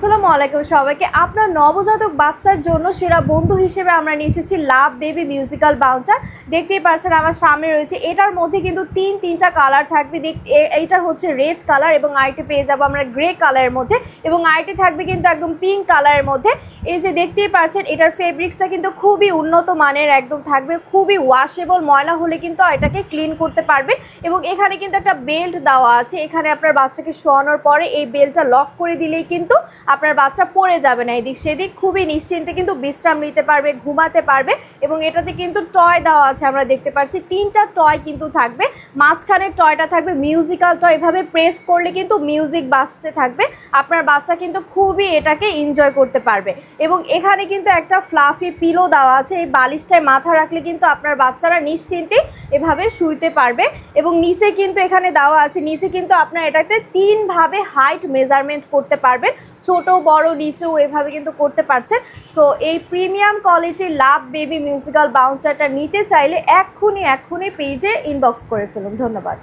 আসসালামু আলাইকুম সবাইকে। আপনার নবজাতক বাচ্চার জন্য সেরা বন্ধু হিসেবে আমরা নিয়ে এসেছি লাভ বেবি মিউজিক্যাল বাউন্সার। দেখতেই পাচ্ছেন আমার সামনে রয়েছে। এটার মধ্যে কিন্তু তিনটা কালার থাকবে। এইটা হচ্ছে রেড কালার এবং আইটি পেয়ে যাবো আমরা গ্রে কালারের মধ্যে, এবং আইটি থাকবে কিন্তু একদম পিঙ্ক কালারের মধ্যে। এই যে দেখতেই পাচ্ছেন এটার ফেব্রিক্সটা কিন্তু খুবই উন্নত মানের একদম থাকবে, খুবই ওয়াশেবল। ময়লা হলে কিন্তু এটাকে ক্লিন করতে পারবেন। এবং এখানে কিন্তু একটা বেল্ট দেওয়া আছে। এখানে আপনার বাচ্চাকে শোয়ানোর পরে এই বেল্টটা লক করে দিলেই কিন্তু আপনার বাচ্চা পড়ে যাবে না এদিক সেদিক, খুবই নিশ্চিন্তে কিন্তু বিশ্রাম নিতে পারবে, ঘুমাতে পারবে। এবং এটাতে কিন্তু টয় দেওয়া আছে, আমরা দেখতে পাচ্ছি তিনটা টয় কিন্তু থাকবে। মাঝখানের টয়টা থাকবে মিউজিক্যাল টয়, এভাবে প্রেস করলে কিন্তু মিউজিক বাজতে থাকবে। আপনার বাচ্চা কিন্তু খুবই এটাকে এনজয় করতে পারবে। এবং এখানে কিন্তু একটা ফ্লাফি পিলো দেওয়া আছে। এই বালিশটায় মাথা রাখলে কিন্তু আপনার বাচ্চারা নিশ্চিন্তে এভাবে শুইতে পারবে। এবং নিচে কিন্তু এখানে দেওয়া আছে, নিচে কিন্তু আপনার এটাতে তিনভাবে হাইট মেজারমেন্ট করতে পারবেন, ছোট বড় নিচেও এভাবে কিন্তু করতে পারছেন। সো এই প্রিমিয়াম কোয়ালিটির লাভ বেবি মিউজিক্যাল বাউন্সারটা নিতে চাইলে এক্ষুনি পেজে ইনবক্স করে ফেলুন। ধন্যবাদ।